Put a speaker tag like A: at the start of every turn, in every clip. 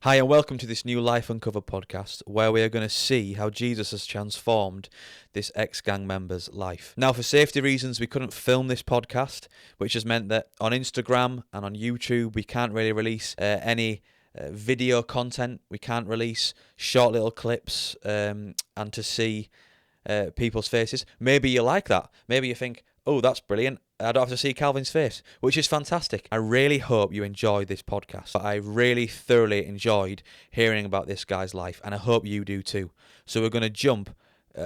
A: Hi and welcome to this new Life Uncover podcast where we are going to see how Jesus has transformed this ex-gang member's life. Now, for safety reasons, we couldn't film this podcast, which has meant that on Instagram and on YouTube we can't really release any video content. We can't release short little clips and to see people's faces. Maybe you like that. Maybe you think, oh, that's brilliant. I don't have to see Calvin's face, which is fantastic. I really hope you enjoyed this podcast. I really thoroughly enjoyed hearing about this guy's life, and I hope you do too. So we're going to jump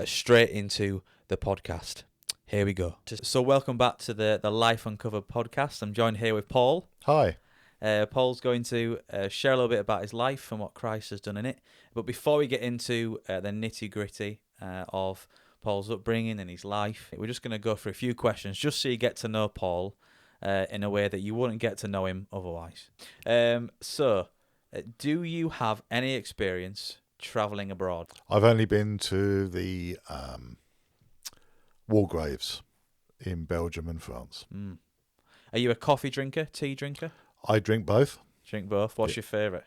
A: straight into the podcast. Here we go. So welcome back to the Life Uncovered podcast. I'm joined here with Paul.
B: Hi.
A: Paul's going to share a little bit about his life and what Christ has done in it. But before we get into the nitty-gritty of Paul's upbringing and his life, we're just going to go through a few questions just so you get to know Paul in a way that you wouldn't get to know him otherwise. So, do you have any experience travelling abroad?
B: I've only been to the war graves in Belgium and France.
A: Are you a coffee drinker, tea drinker?
B: I drink both.
A: Drink both. What's your favourite?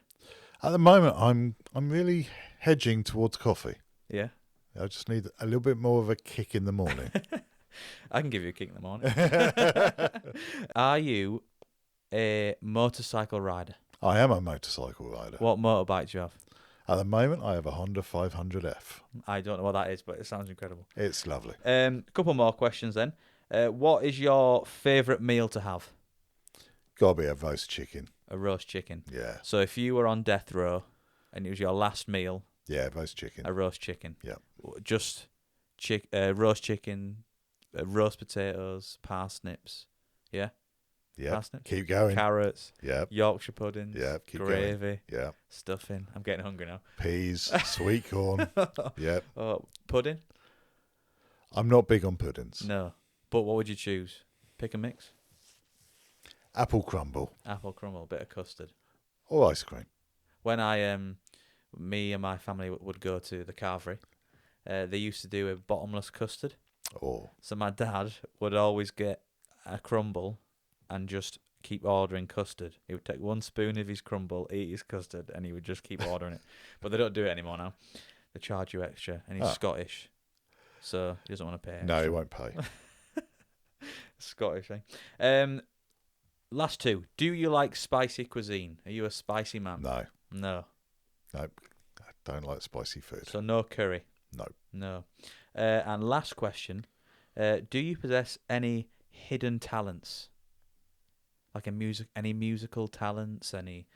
B: At the moment, I'm really hedging towards coffee.
A: Yeah.
B: I just need a little bit more of a kick in the morning.
A: I can give you a kick in the morning. Are you a motorcycle rider?
B: I am a motorcycle rider.
A: What motorbike do you have?
B: At the moment, I have a Honda 500F.
A: I don't know what that is, but it sounds incredible.
B: It's lovely.
A: A couple more questions then. What is your favourite meal to have?
B: Gotta be a roast chicken.
A: A roast chicken.
B: Yeah.
A: So if you were on death row and it was your last meal,
B: Yeah, roast chicken.
A: a roast chicken.
B: Yeah.
A: Just roast chicken, roast potatoes, parsnips. Yeah?
B: Yeah.
A: Parsnips.
B: Keep going.
A: Carrots.
B: Yeah.
A: Yorkshire puddings.
B: Yeah. Keep
A: gravy.
B: going. Yeah.
A: Stuffing. I'm getting hungry now.
B: Peas, sweet corn. Yeah.
A: Pudding?
B: I'm not big on puddings.
A: No. But what would you choose? Pick a mix?
B: Apple crumble
A: Apple crumble, bit of custard.
B: or ice cream.
A: When me and my family would go to the carvery, they used to do a bottomless custard.
B: Oh.
A: So my dad would always get a crumble and just keep ordering custard. He would take one spoon of his crumble, eat his custard, and he would just keep ordering it. But they don't do it anymore now. They charge you extra, and he's Scottish, so he doesn't want to pay extra.
B: No, he won't pay.
A: Scottish thing. Last two. Do you like spicy cuisine? Are you a spicy man?
B: No.
A: No.
B: I don't like spicy food.
A: So no curry?
B: No.
A: No. And last question. Do you possess any hidden talents? Like any musical talents, any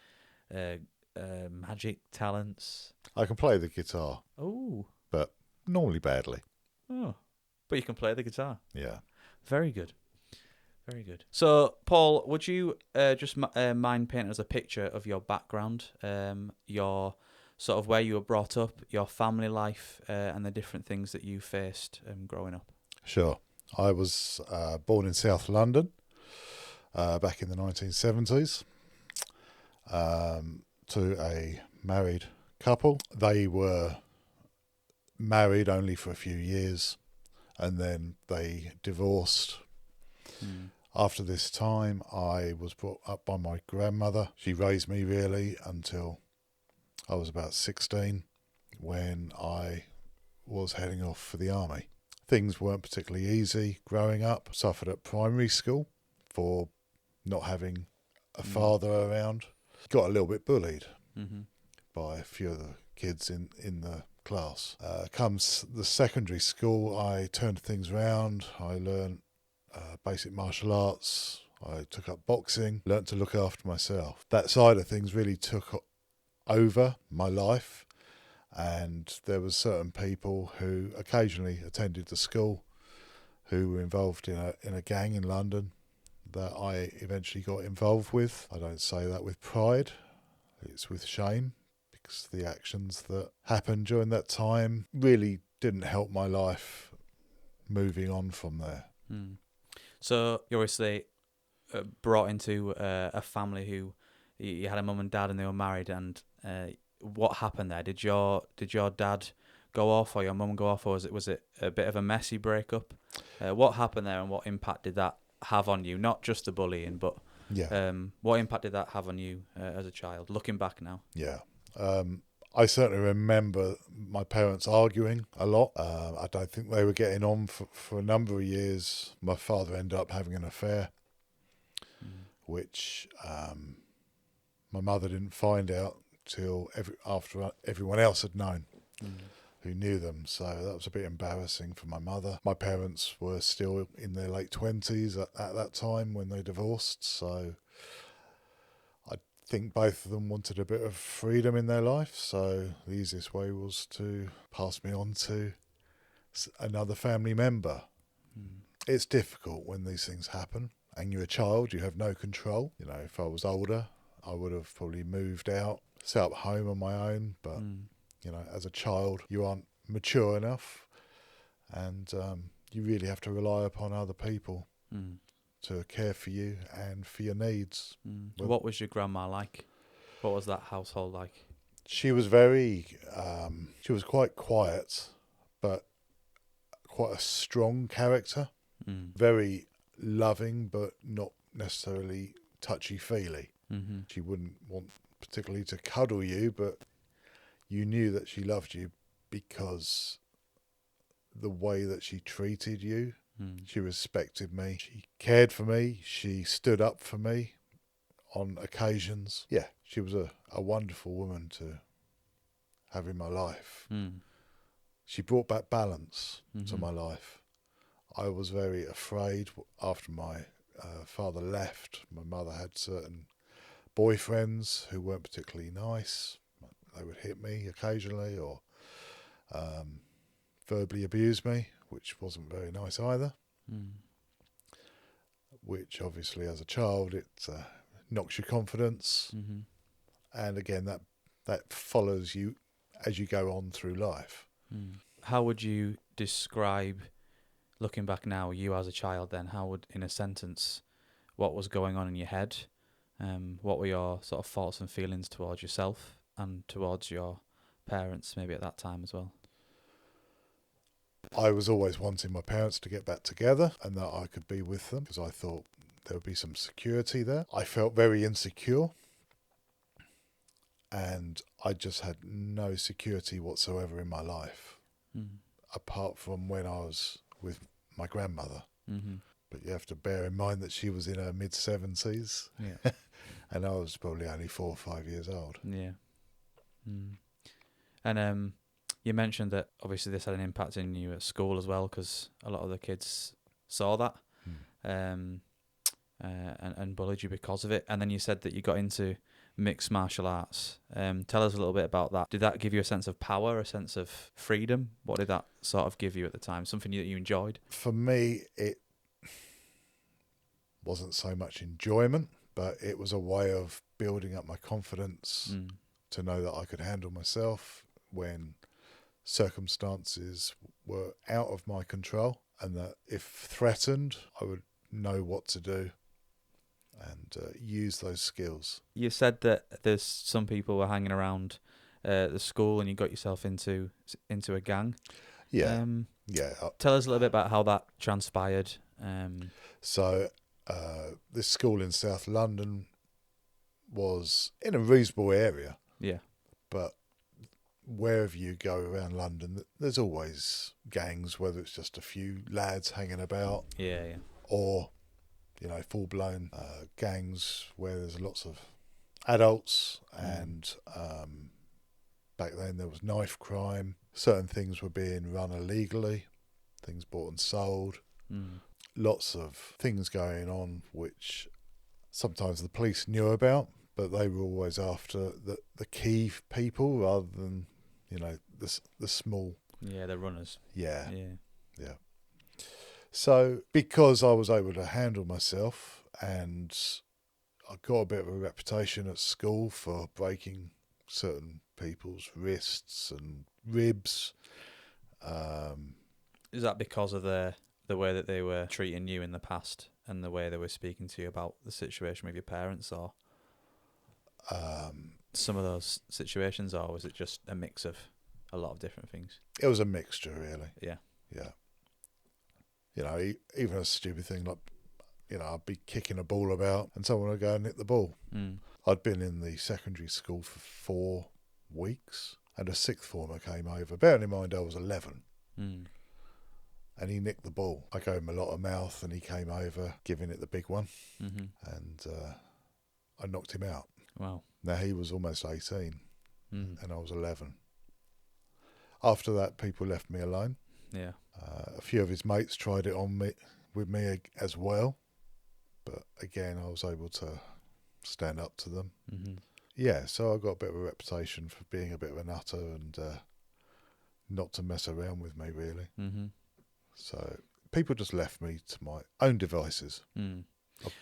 A: magic talents?
B: I can play the guitar,
A: Oh.
B: but normally badly.
A: Oh. But you can play the guitar.
B: Yeah.
A: Very good. Very good. So, Paul, would you just mind painting us a picture of your background, your sort of where you were brought up, your family life, and the different things that you faced growing up?
B: Sure. I was born in South London back in the 1970s to a married couple. They were married only for a few years and then they divorced. After this time, I was brought up by my grandmother. She raised me really until I was about 16 when I was heading off for the army. Things weren't particularly easy growing up. Suffered at primary school for not having a father around. Got a little bit bullied by a few of the kids in the class. Comes the secondary school, I turned things around. I learned basic martial arts. I took up boxing, learnt to look after myself. That side of things really took over my life, and there were certain people who occasionally attended the school who were involved in a gang in London that I eventually got involved with. I don't say that with pride, it's with shame, because the actions that happened during that time really didn't help my life moving on from there.
A: So you're obviously brought into a family who you had a mum and dad and they were married, and what happened there? Did your dad go off or your mum go off, or was it a bit of a messy breakup? What happened there, and what impact did that have on you? Not just the bullying, but what impact did that have on you as a child, looking back now?
B: Yeah. I certainly remember my parents arguing a lot. I don't think they were getting on for a number of years. My father ended up having an affair, which my mother didn't find out till after everyone else had known, who knew them. So that was a bit embarrassing for my mother. My parents were still in their late 20s at that time when they divorced. So I think both of them wanted a bit of freedom in their life. So the easiest way was to pass me on to another family member. It's difficult when these things happen and you're a child, you have no control. You know, if I was older, I would have probably moved out, set up home on my own. But, you know, as a child, you aren't mature enough and you really have to rely upon other people to care for you and for your needs.
A: What was your grandma like? What was that household like?
B: She was she was quite quiet, but quite a strong character. Very loving, but not necessarily touchy-feely. She wouldn't want particularly to cuddle you, but you knew that she loved you because the way that she treated you. She respected me. She cared for me. She stood up for me on occasions. Yeah, she was a wonderful woman to have in my life. She brought back balance to my life. I was very afraid after my father left. My mother had certain boyfriends who weren't particularly nice. They would hit me occasionally or verbally abuse me, which wasn't very nice either. Which obviously as a child it knocks your confidence. And again that follows you as you go on through life.
A: How would you describe, looking back now, you as a child then? How would, in a sentence, what was going on in your head? What were your sort of thoughts and feelings towards yourself and towards your parents maybe at that time as well?
B: I was always wanting my parents to get back together and that I could be with them because I thought there would be some security there. I felt very insecure and I just had no security whatsoever in my life, apart from when I was with my grandmother. But you have to bear in mind that she was in her mid-70s and I was probably only 4 or 5 years old.
A: Yeah. And you mentioned that obviously this had an impact in you at school as well, because a lot of the kids saw that and bullied you because of it. And then you said that you got into mixed martial arts. Tell us a little bit about that. Did that give you a sense of power, a sense of freedom? What did that sort of give you at the time? Something that you enjoyed?
B: For me, it wasn't so much enjoyment, but it was a way of building up my confidence to know that I could handle myself when circumstances were out of my control, and that if threatened, I would know what to do and use those skills.
A: You said that there's some people were hanging around the school and you got yourself into a gang.
B: Yeah.
A: Tell us a little bit about how that transpired.
B: So this school in South London was in a reasonable area.
A: Yeah.
B: But wherever you go around London, there's always gangs, whether it's just a few lads hanging about.
A: Yeah.
B: Or, you know, full-blown gangs where there's lots of adults and back then there was knife crime. Certain things were being run illegally, things bought and sold. Lots of things going on which sometimes the police knew about, but they were always after the key people rather than, you know, the small.
A: Yeah, the runners.
B: Yeah. So because I was able to handle myself and I got a bit of a reputation at school for breaking certain people's wrists and ribs.
A: Is that because of the way that they were treating you in the past and the way they were speaking to you about the situation with your parents, or some of those situations, or was it just a mix of a lot of different things?
B: It was a mixture, really.
A: Yeah.
B: You know, even a stupid thing like, you know, I'd be kicking a ball about and someone would go and nick the ball. I'd been in the secondary school for weeks, and a sixth former came over. Bearing in mind I was 11,
A: Mm.
B: and he nicked the ball. I gave him a lot of mouth, and he came over, giving it the big one,
A: Mm-hmm.
B: and I knocked him out.
A: Wow.
B: Now, he was almost 18,
A: Mm.
B: and I was 11. After that, people left me alone.
A: Yeah.
B: A few of his mates tried it on me with me as well, but again, I was able to stand up to them.
A: Mm-hmm.
B: Yeah, so I got a bit of a reputation for being a bit of a nutter and not to mess around with me, really.
A: Mm-hmm.
B: So people just left me to my own devices,
A: Mm.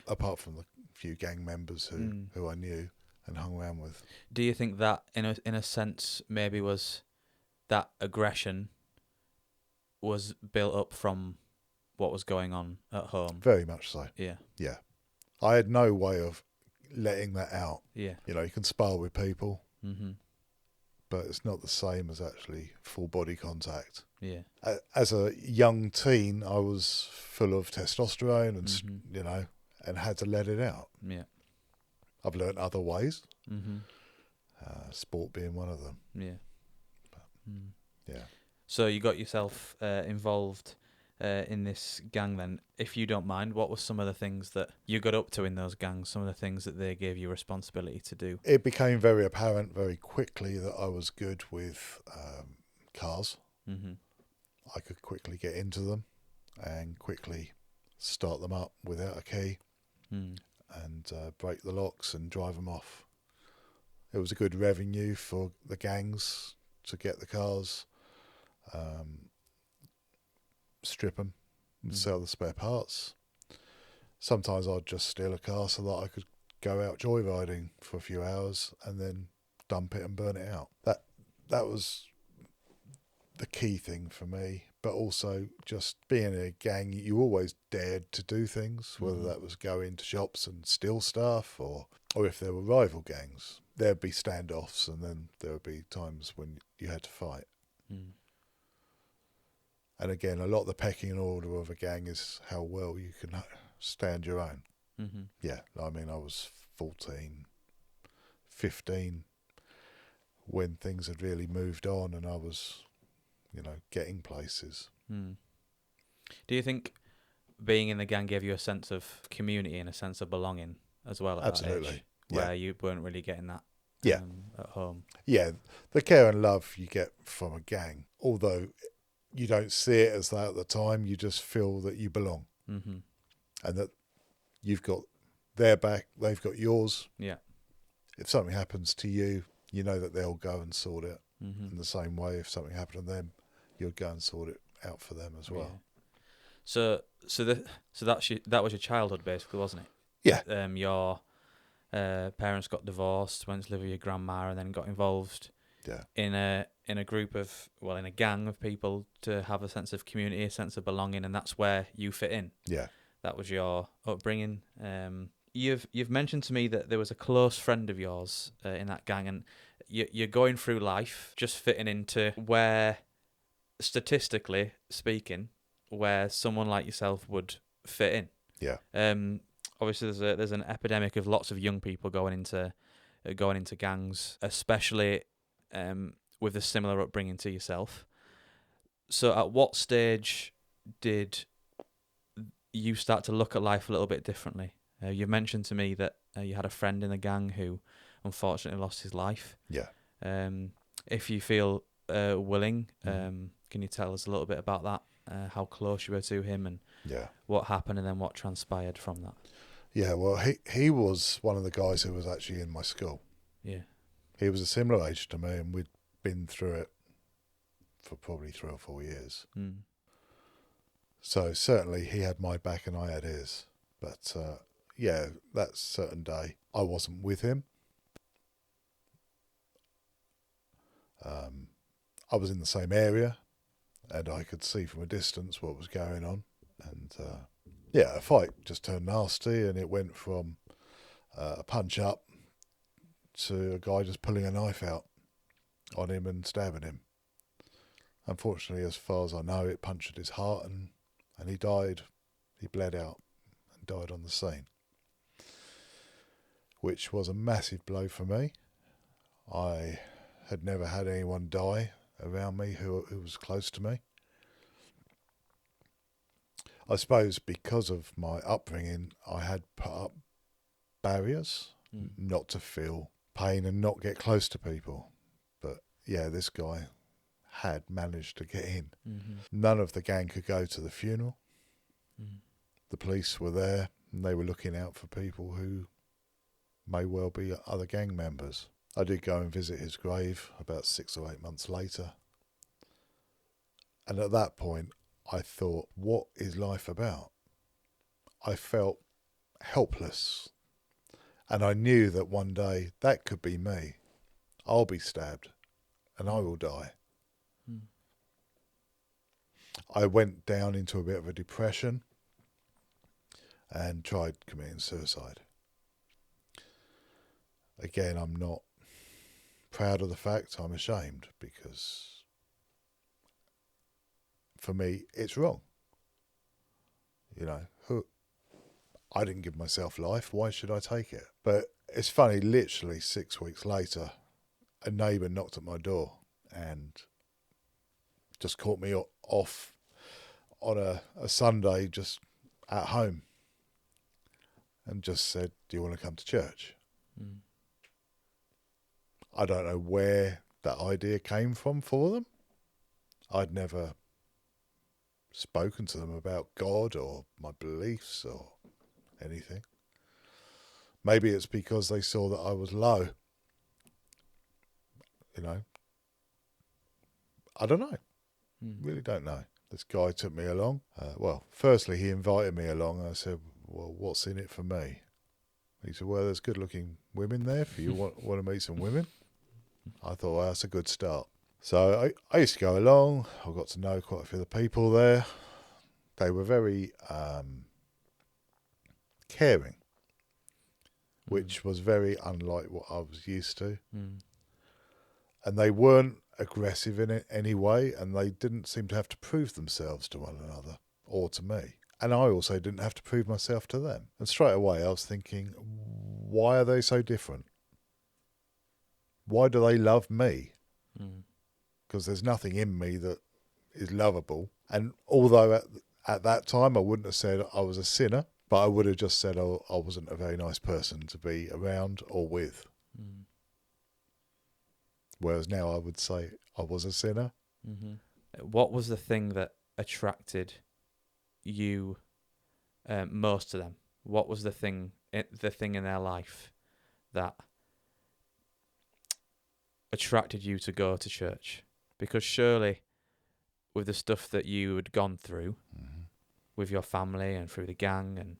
B: apart from the few gang members who I knew and hung around with.
A: Do you think that, in a sense, maybe was that aggression was built up from what was going on at home?
B: Very much so.
A: Yeah.
B: Yeah. I had no way of letting that out.
A: Yeah.
B: You know, you can spar with people,
A: Mm-hmm.
B: but it's not the same as actually full body contact.
A: Yeah.
B: As a young teen, I was full of testosterone and,
A: Mm-hmm.
B: you know, and had to let it out.
A: Yeah.
B: I've learnt other ways,
A: Mm-hmm.
B: sport being one of them.
A: Yeah. Mm.
B: Yeah.
A: So you got yourself involved in this gang then. If you don't mind, what were some of the things that you got up to in those gangs, some of the things that they gave you responsibility to do?
B: It became very apparent very quickly that I was good with cars.
A: Mm-hmm.
B: I could quickly get into them and quickly start them up without a key
A: Mm.
B: and break the locks and drive them off. It was a good revenue for the gangs to get the cars, strip them and sell the spare parts. Sometimes I'd just steal a car so that I could go out joyriding for a few hours and then dump it and burn it out. That was the key thing for me. But also, just being in a gang, you always dared to do things, whether that was go into shops and steal stuff, or if there were rival gangs, there'd be standoffs, and then there would be times when you had to fight.
A: Mm.
B: And again, a lot of the pecking order of a gang is how well you can stand your own.
A: Mm-hmm.
B: Yeah, I mean, I was 14, 15 when things had really moved on and I was, you know, getting places.
A: Mm. Do you think being in the gang gave you a sense of community and a sense of belonging as well at
B: Absolutely.
A: that age,
B: Yeah.
A: where you weren't really getting that at home?
B: Yeah, the care and love you get from a gang, although you don't see it as that at the time, you just feel that you belong
A: Mm-hmm.
B: and that you've got their back, they've got yours.
A: Yeah.
B: If something happens to you, you know that they'll go and sort it.
A: Mm-hmm.
B: In the same way, if something happened to them, you'll go and sort it out for them as well.
A: Yeah. So that was your childhood basically, wasn't it?
B: Yeah.
A: Your parents got divorced, went to live with your grandma, and then got involved in a group of in a gang of people to have a sense of community, a sense of belonging, and that's where you fit in.
B: Yeah.
A: That was your upbringing. You've mentioned to me that there was a close friend of yours in that gang, and you're going through life just fitting into where, statistically speaking, where someone like yourself would fit in.
B: Yeah.
A: Obviously, there's an epidemic of lots of young people going into gangs, especially with a similar upbringing to yourself. So, at what stage did you start to look at life a little bit differently? You mentioned to me that you had a friend in the gang who unfortunately lost his life.
B: Yeah.
A: If you feel willing, can you tell us a little bit about that? How close you were to him and what happened and then what transpired from that?
B: Yeah, well, he was one of the guys who was actually in my school.
A: Yeah.
B: He was a similar age to me and we'd been through it for probably 3 or 4 years.
A: Mm.
B: So certainly he had my back and I had his. But that certain day I wasn't with him. I was in the same area and I could see from a distance what was going on. And a fight just turned nasty and it went from a punch up to a guy just pulling a knife out on him and stabbing him. Unfortunately, as far as I know, it punctured his heart and he died. He bled out and died on the scene, which was a massive blow for me. I had never had anyone die around me who was close to me. I suppose because of my upbringing, I had put up barriers not to feel pain and not get close to people. But yeah, this guy had managed to get in. None of the gang could go to the funeral. The police were there and they were looking out for people who may well be other gang members. I did go and visit his grave about 6 or 8 months later. And at that point, I thought, what is life about? I felt helpless. And I knew that one day that could be me. I'll be stabbed and I will die. I went down into a bit of a depression and tried committing suicide. Again, I'm not proud of the fact. I'm ashamed because for me, it's wrong. You know, I didn't give myself life. Why should I take it? But it's funny, literally 6 weeks later, a neighbour knocked at my door and just caught me off on a Sunday just at home and just said, do you want to come to church? I don't know where that idea came from for them. I'd never spoken to them about God or my beliefs or anything. Maybe it's because they saw that I was low. You know, I don't know. Really don't know. This guy took me along. Well, firstly, he invited me along and I said, well, what's in it for me? He said, well, there's good-looking women there if you want to meet some women. I thought, well, that's a good start. So I used to go along. I got to know quite a few of the people there. They were very caring, which was very unlike what I was used to. And they weren't aggressive in any way, and they didn't seem to have to prove themselves to one another or to me. And I also didn't have to prove myself to them. And straight away I was thinking, why are they so different? Why do they love me? Because there's nothing in me that is lovable. And although at that time I wouldn't have said I was a sinner, but I would have just said I wasn't a very nice person to be around or with. Whereas now I would say I was a sinner.
A: What was the thing that attracted you most to them? What was the thing in their life that attracted you to go to church? Because surely with the stuff that you had gone through with your family and through the gang and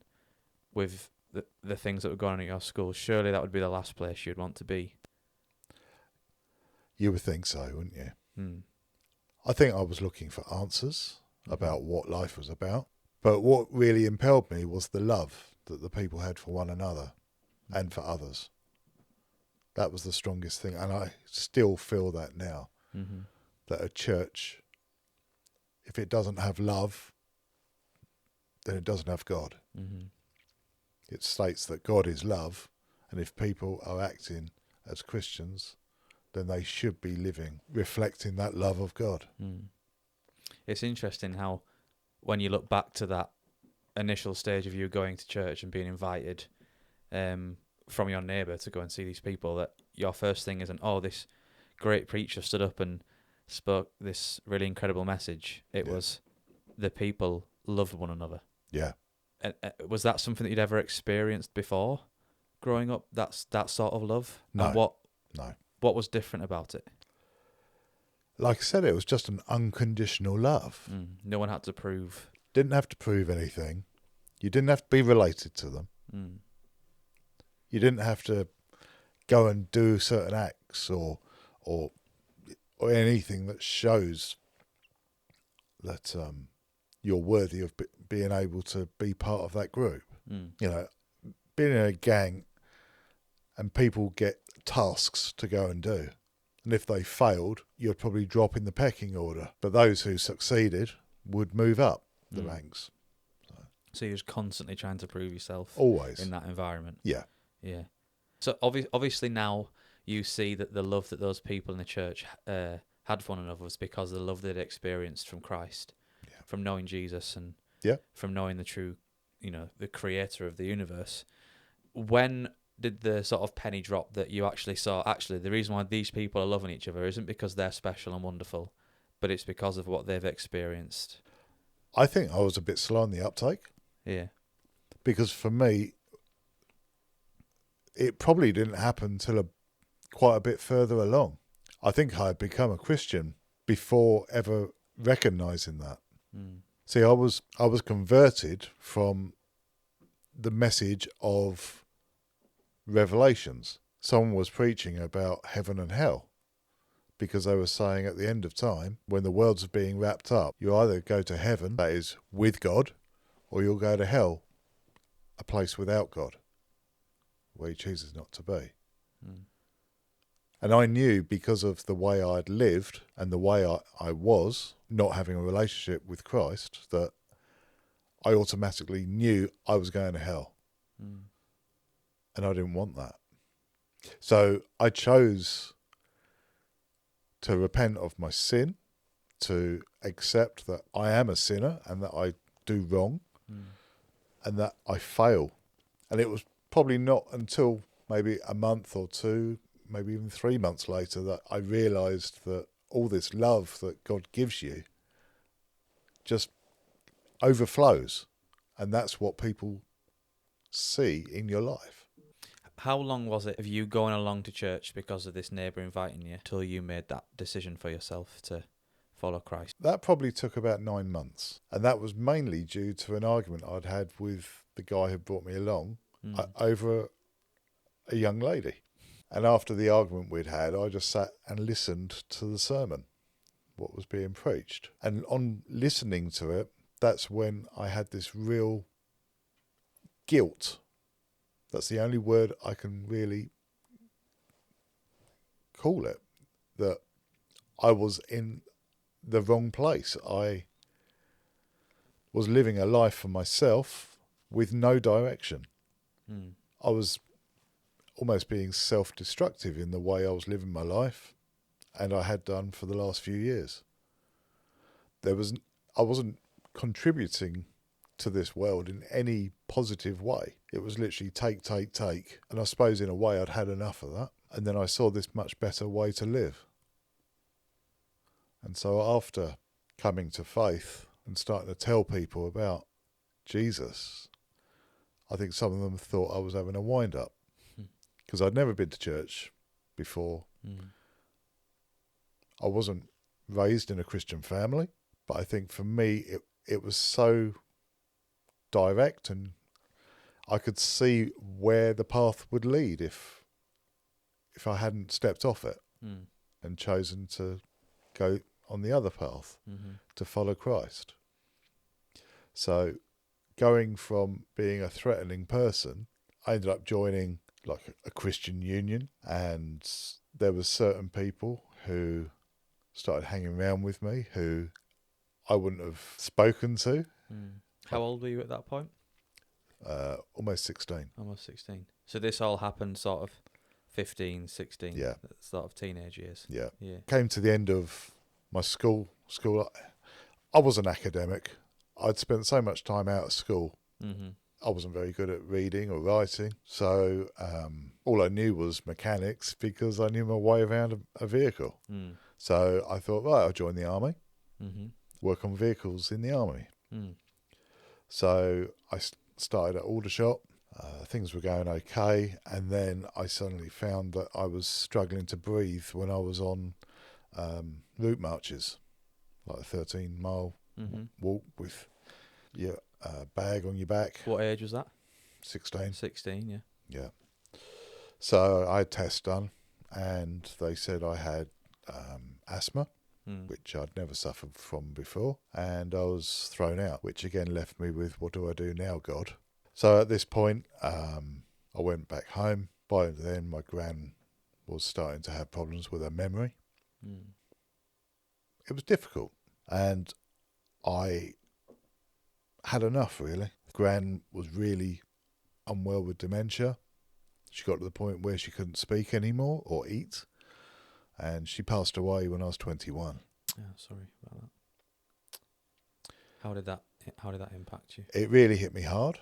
A: with the things that were going on at your school, surely that would be the last place you'd want to be.
B: You would think so, wouldn't you? I think I was looking for answers about what life was about. But what really impelled me was the love that the people had for one another and for others. That was the strongest thing. And I still feel that now. That a church, if it doesn't have love, then it doesn't have God. It states that God is love. And if people are acting as Christians, then they should be living, reflecting that love of God.
A: It's interesting how when you look back to that initial stage of you going to church and being invited from your neighbour to go and see these people, that your first thing isn't, oh, this great preacher stood up and spoke this really incredible message. It was the people loved one another.
B: Yeah.
A: And was that something that you'd ever experienced before growing up, that sort of love?
B: No.
A: And what was different about it?
B: Like I said, it was just an unconditional love.
A: No one had to prove.
B: Didn't have to prove anything. You didn't have to be related to them. You didn't have to go and do certain acts or anything that shows that you're worthy of being able to be part of that group. You know, being in a gang and people get tasks to go and do. And if they failed, you'd probably drop in the pecking order. But those who succeeded would move up the ranks.
A: So you're just constantly trying to prove yourself.
B: Always.
A: In that environment.
B: Yeah.
A: Yeah. So obviously now you see that the love that those people in the church had for one another was because of the love they'd experienced from Christ, from knowing Jesus and from knowing the true, the creator of the universe. When did the sort of penny drop that you actually saw, actually, the reason why these people are loving each other isn't because they're special and wonderful, but it's because of what they've experienced?
B: I think I was a bit slow on the uptake.
A: Yeah.
B: Because for me, it probably didn't happen till quite a bit further along. I think I had become a Christian before ever recognising that.
A: Mm.
B: See, I was converted from the message of Revelations. Someone was preaching about heaven and hell, because they were saying at the end of time, when the world's being wrapped up, you either go to heaven, that is with God, or you'll go to hell, a place without God, where he chooses not to be.
A: Mm.
B: And I knew, because of the way I'd lived and the way I was, not having a relationship with Christ, that I automatically knew I was going to hell.
A: Mm.
B: And I didn't want that. So I chose to repent of my sin, to accept that I am a sinner and that I do wrong, and that I fail. And it was probably not until maybe a month or two, maybe even 3 months later, that I realised that all this love that God gives you just overflows. And that's what people see in your life.
A: How long was it of you going along to church because of this neighbour inviting you till you made that decision for yourself to follow Christ?
B: That probably took about 9 months. And that was mainly due to an argument I'd had with the guy who brought me along over a young lady. And after the argument we'd had, I just sat and listened to the sermon, what was being preached. And on listening to it, that's when I had this real guilt. That's the only word I can really call it, that I was in the wrong place. I was living a life for myself with no direction. I was almost being self-destructive in the way I was living my life, and I had done for the last few years. I wasn't contributing to this world in any positive way. It was literally take, take, take. And I suppose in a way I'd had enough of that. And then I saw this much better way to live. And so after coming to faith and starting to tell people about Jesus, I think some of them thought I was having a wind-up, because I'd never been to church before. I wasn't raised in a Christian family, but I think for me it was so direct, and I could see where the path would lead if I hadn't stepped off it and chosen to go on the other path, to follow Christ. So going from being a threatening person, I ended up joining like a Christian union, and there were certain people who started hanging around with me who I wouldn't have spoken to.
A: How old were you at that point?
B: Almost 16.
A: Almost 16. So this all happened sort of 15, 16,
B: Yeah.
A: sort of teenage years.
B: Yeah.
A: Yeah.
B: Came to the end of my school. I was an academic. I'd spent so much time out of school. I wasn't very good at reading or writing. So all I knew was mechanics, because I knew my way around a vehicle. So I thought, right, I'll join the army, work on vehicles in the army. So I started at Aldershot. Things were going okay. And then I suddenly found that I was struggling to breathe when I was on route marches, like a 13-mile walk with your bag on your back.
A: What age was that?
B: 16.
A: 16, yeah.
B: Yeah. So I had tests done, and they said I had asthma, which I'd never suffered from before, and I was thrown out, which again left me with, what do I do now, God? So at this point, I went back home. By then, my gran was starting to have problems with her memory. It was difficult, and I had enough, really. Gran was really unwell with dementia. She got to the point where she couldn't speak anymore or eat, and she passed away when I was 21.
A: Yeah, sorry about that. How did that impact you?
B: It really hit me hard.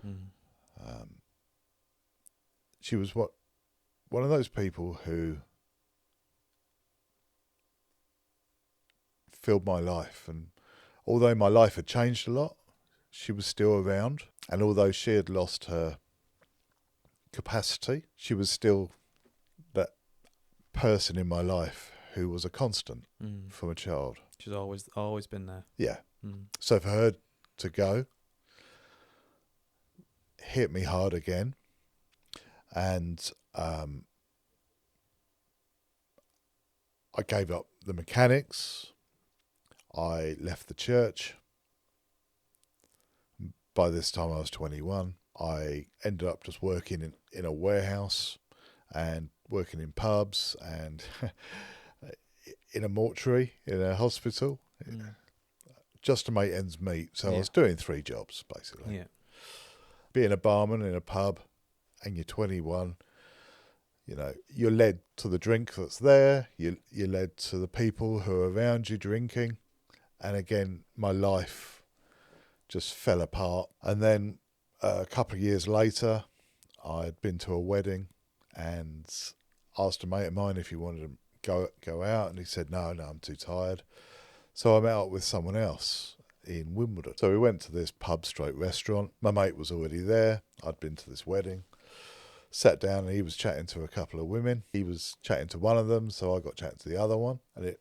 A: Mm.
B: She was one of those people who filled my life, and although my life had changed a lot, she was still around, and although she had lost her capacity, she was still that person in my life who was a constant from a child.
A: She's always been there.
B: Yeah.
A: Mm.
B: So for her to go hit me hard again, and I gave up the mechanics. I left the church. By this time I was 21. I ended up just working in a warehouse and working in pubs and in a mortuary, in a hospital, just to make ends meet. So I was doing 3 jobs, basically.
A: Yeah.
B: Being a barman in a pub and you're 21, you're led to the drink that's there. You're led to the people who are around you drinking. And again, my life just fell apart. And then a couple of years later, I'd been to a wedding and asked a mate of mine if he wanted to go out, and he said, no, I'm too tired. So I met up with someone else in Wimbledon. So we went to this pub/restaurant. My mate was already there. I'd been to this wedding. Sat down and he was chatting to a couple of women. He was chatting to one of them, so I got chatting to the other one. And it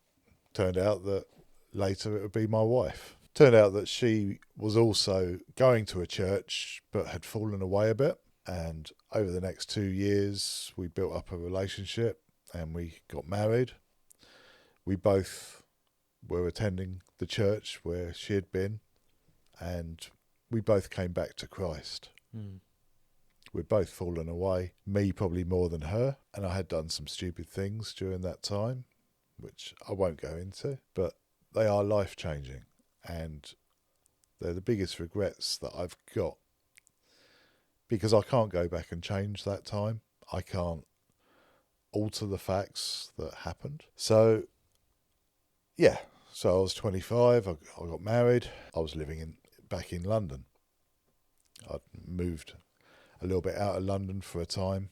B: turned out that later it would be my wife. Turned out that she was also going to a church but had fallen away a bit. And over the next 2 years, we built up a relationship and we got married. We both were attending the church where she had been, and we both came back to Christ. We'd both fallen away, me probably more than her, and I had done some stupid things during that time, which I won't go into, but they are life-changing, and they're the biggest regrets that I've got, because I can't go back and change that time. I can't alter the facts that happened. So, yeah, so I was 25, I got married, I was living back in London. I'd moved a little bit out of London for a time.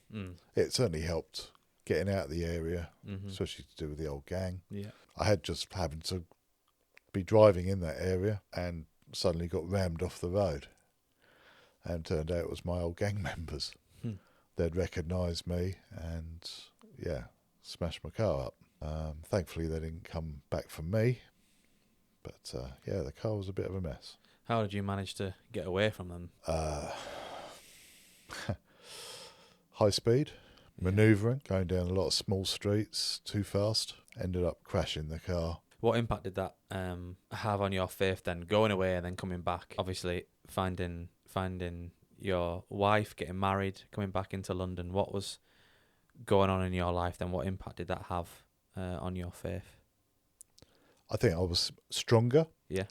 B: It certainly helped getting out of the area, especially to do with the old gang.
A: Yeah.
B: I had just happened to be driving in that area and suddenly got rammed off the road, and turned out it was my old gang members. They'd recognised me and smashed my car up. Thankfully they didn't come back for me, but the car was a bit of a mess.
A: How did you manage to get away from them?
B: High speed, manoeuvring, going down a lot of small streets too fast, ended up crashing the car.
A: What impact did that have on your faith then, going away and then coming back? Obviously, finding your wife, getting married, coming back into London. What was going on in your life then? What impact did that have on your faith?
B: I think I was stronger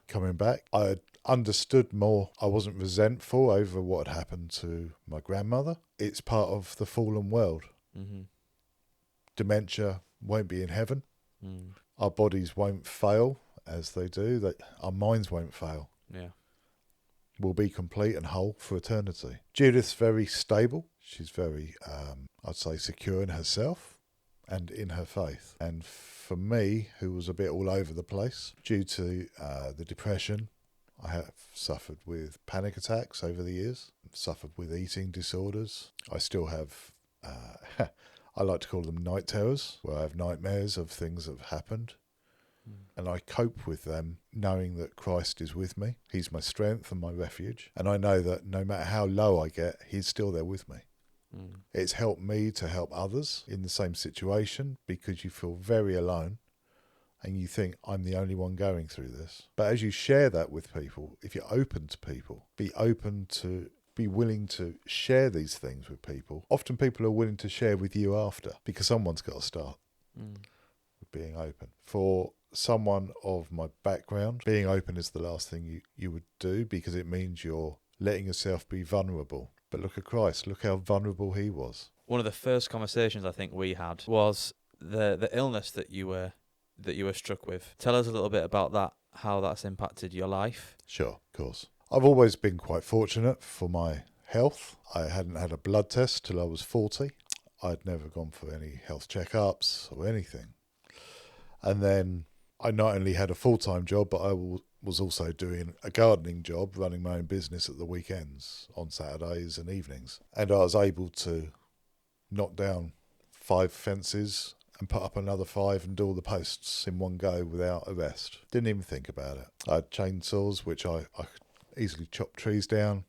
B: coming back. I had understood more. I wasn't resentful over what had happened to my grandmother. It's part of the fallen world. Dementia won't be in heaven. Our bodies won't fail as they do. That our minds won't fail.
A: Yeah.
B: We'll be complete and whole for eternity. Judith's very stable. She's very, I'd say, secure in herself and in her faith. And for me, who was a bit all over the place, due to the depression, I have suffered with panic attacks over the years, suffered with eating disorders. I still have, I like to call them night terrors, where I have nightmares of things that have happened. And I cope with them knowing that Christ is with me. He's my strength and my refuge. And I know that no matter how low I get, he's still there with me. It's helped me to help others in the same situation, because you feel very alone and you think, I'm the only one going through this. But as you share that with people, if you're open to people, be willing to share these things with people. Often people are willing to share with you after, because someone's got to start with being open. For someone of my background, being open is the last thing you would do, because it means you're letting yourself be vulnerable. But look at Christ, look how vulnerable he was.
A: one of the first conversations I think we had was the illness that you were struck with. Tell us a little bit about that, how that's impacted your life.
B: Sure, of course. I've always been quite fortunate for my health. I hadn't had a blood test till I was 40. I'd never gone for any health checkups or anything. And then I not only had a full-time job, but I was also doing a gardening job, running my own business at the weekends, on Saturdays and evenings. And I was able to knock down 5 fences and put up another 5 and do all the posts in one go without a rest. Didn't even think about it. I had chainsaws, which I could easily chop trees down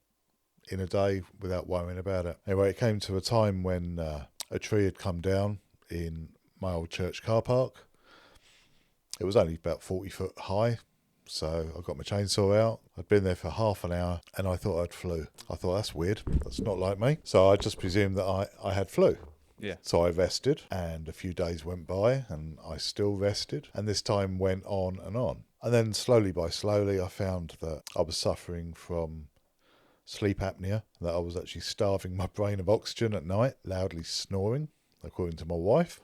B: in a day without worrying about it. Anyway, it came to a time when a tree had come down in my old church car park. It was only about 40 foot high, so I got my chainsaw out. I'd been there for half an hour and I thought I'd flu. I thought, that's weird, that's not like me. So I just presumed that I had flu.
A: Yeah.
B: So I rested, and a few days went by and I still rested, and this time went on. And then slowly I found that I was suffering from sleep apnea, that I was actually starving my brain of oxygen at night, loudly snoring, according to my wife.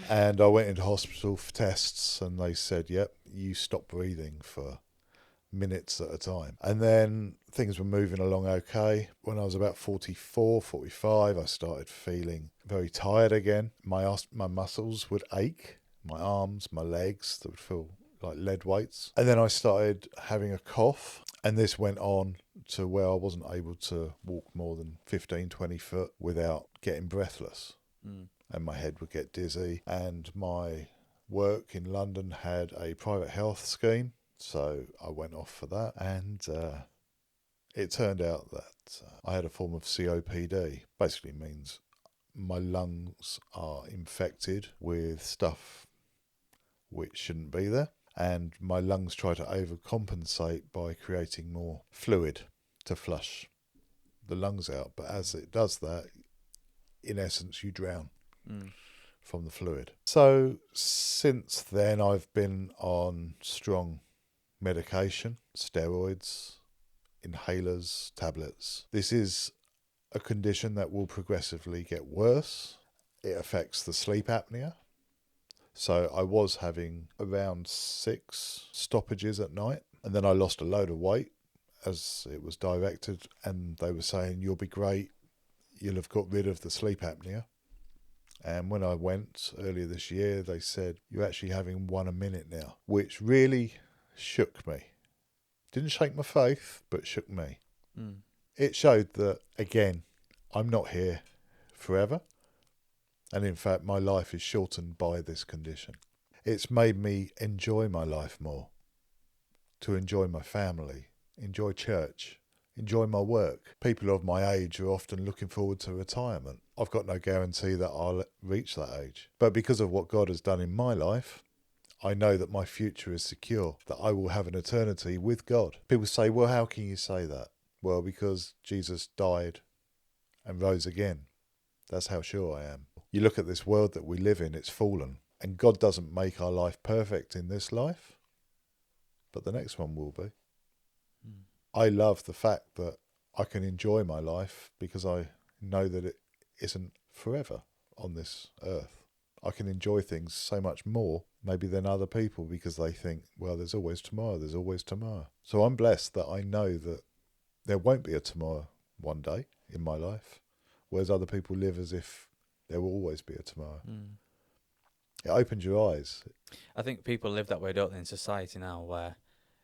B: And I went into hospital for tests, and they said, yep, you stop breathing for minutes at a time. And then things were moving along okay. When I was about 44, 45, I started feeling very tired again. My muscles would ache, my arms, my legs, they would feel like lead weights. And then I started having a cough, and this went on to where I wasn't able to walk more than 15, 20 foot without getting breathless. And my head would get dizzy. And my work in London had a private health scheme, so I went off for that. And it turned out that I had a form of COPD. Basically means my lungs are infected with stuff which shouldn't be there, and my lungs try to overcompensate by creating more fluid to flush the lungs out. But as it does that, in essence, you drown from the fluid. So since then, I've been on strong medication, steroids, inhalers, tablets. This is a condition that will progressively get worse. It affects the sleep apnea. So I was having around 6 stoppages at night, and then I lost a load of weight as it was directed, and they were saying, you'll be great, you'll have got rid of the sleep apnea. And when I went earlier this year, they said, you're actually having 1 a minute now, which really shook me. Didn't shake my faith, but shook me. It showed that, again, I'm not here forever. And in fact, my life is shortened by this condition. It's made me enjoy my life more, to enjoy my family, enjoy church, enjoy my work. People of my age are often looking forward to retirement. I've got no guarantee that I'll reach that age. But because of what God has done in my life, I know that my future is secure, that I will have an eternity with God. People say, well, how can you say that? Well, because Jesus died and rose again. That's how sure I am. You look at this world that we live in, it's fallen. And God doesn't make our life perfect in this life, but the next one will be. I love the fact that I can enjoy my life because I know that it isn't forever on this earth. I can enjoy things so much more maybe than other people because they think, well, there's always tomorrow, there's always tomorrow. So I'm blessed that I know that there won't be a tomorrow one day in my life, whereas other people live as if there will always be a tomorrow. It opens your eyes.
A: I think people live that way, don't they, in society now, where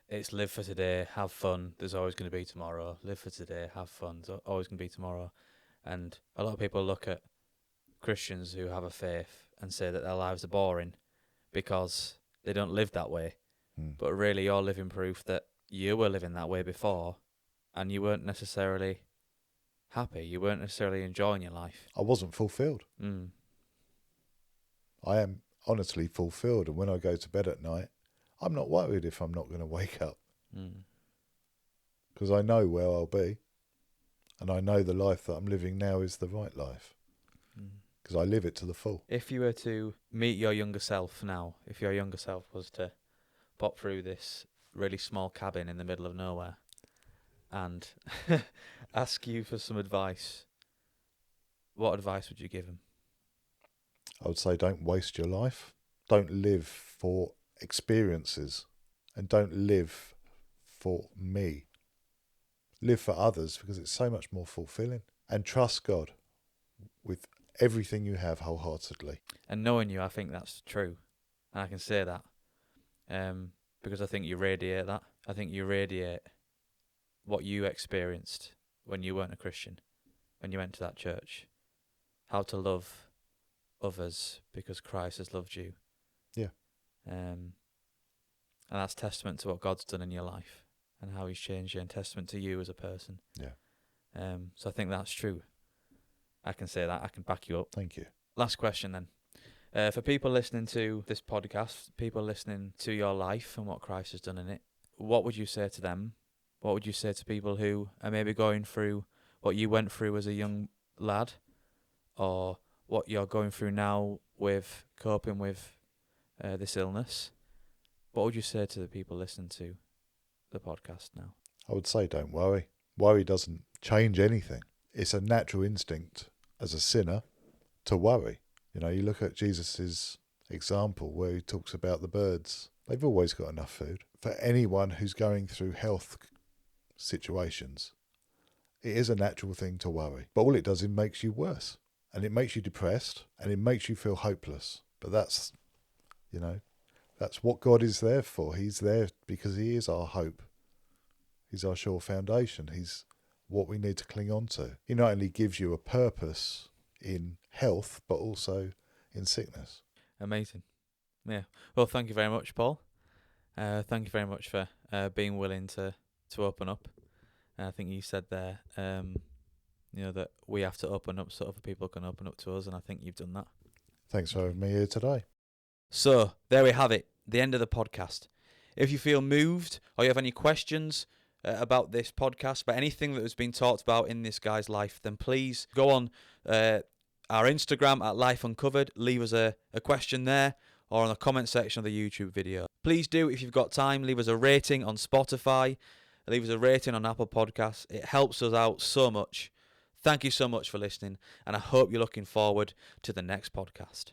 A: it's live for today, have fun, there's always going to be tomorrow. Live for today, have fun, there's always going to be tomorrow. And a lot of people look at Christians who have a faith and say that their lives are boring because they don't live that way. But really, you're living proof that you were living that way before and you weren't necessarily happy. You weren't necessarily enjoying your life.
B: I wasn't fulfilled. I am honestly fulfilled. And when I go to bed at night, I'm not worried if I'm not going to wake up. Because I know where I'll be. And I know the life that I'm living now is the right life. Because I live it to the full.
A: If you were to meet your younger self now, if your younger self was to pop through this really small cabin in the middle of nowhere and ask you for some advice, what advice would you give him?
B: I would say don't waste your life. Don't live for experiences, and don't live for me. Live for others, because it's so much more fulfilling. And trust God with everything you have wholeheartedly.
A: And knowing you, I think that's true. And I can say that because I think you radiate that. I think you radiate what you experienced when you weren't a Christian, when you went to that church. How to love others because Christ has loved you.
B: Yeah.
A: And that's testament to what God's done in your life and how he's changed you, and testament to you as a person.
B: Yeah.
A: So I think that's true. I can say that. I can back you up.
B: Thank you.
A: Last question then. For people listening to this podcast, people listening to your life and what Christ has done in it, what would you say to them? What would you say to people who are maybe going through what you went through as a young lad, or what you're going through now with coping with this illness? What would you say to the people listening to the podcast now?
B: I would say don't worry. Worry doesn't change anything. It's a natural instinct as a sinner to worry. You know, you look at Jesus's example where he talks about the birds. They've always got enough food. For anyone who's going through health situations, it is a natural thing to worry. But all it does, it makes you worse. And it makes you depressed, and it makes you feel hopeless. But that's, you know, that's what God is there for. He's there because he is our hope. He's our sure foundation. He's what we need to cling on to. He not only gives you a purpose in health, but also in sickness.
A: Amazing. Yeah. Well, thank you very much, Paul. Thank you very much for being willing to open up. I think you said there, that we have to open up so other people can open up to us, and I think you've done that.
B: Thanks for having me here today.
A: So, there we have it, the end of the podcast. If you feel moved or you have any questions about this podcast, about anything that has been talked about in this guy's life, then please go on our Instagram at Life Uncovered, leave us a question there, or on the comment section of the YouTube video. Please do, if you've got time, leave us a rating on Spotify, leave us a rating on Apple Podcasts. It helps us out so much. Thank you so much for listening, and I hope you're looking forward to the next podcast.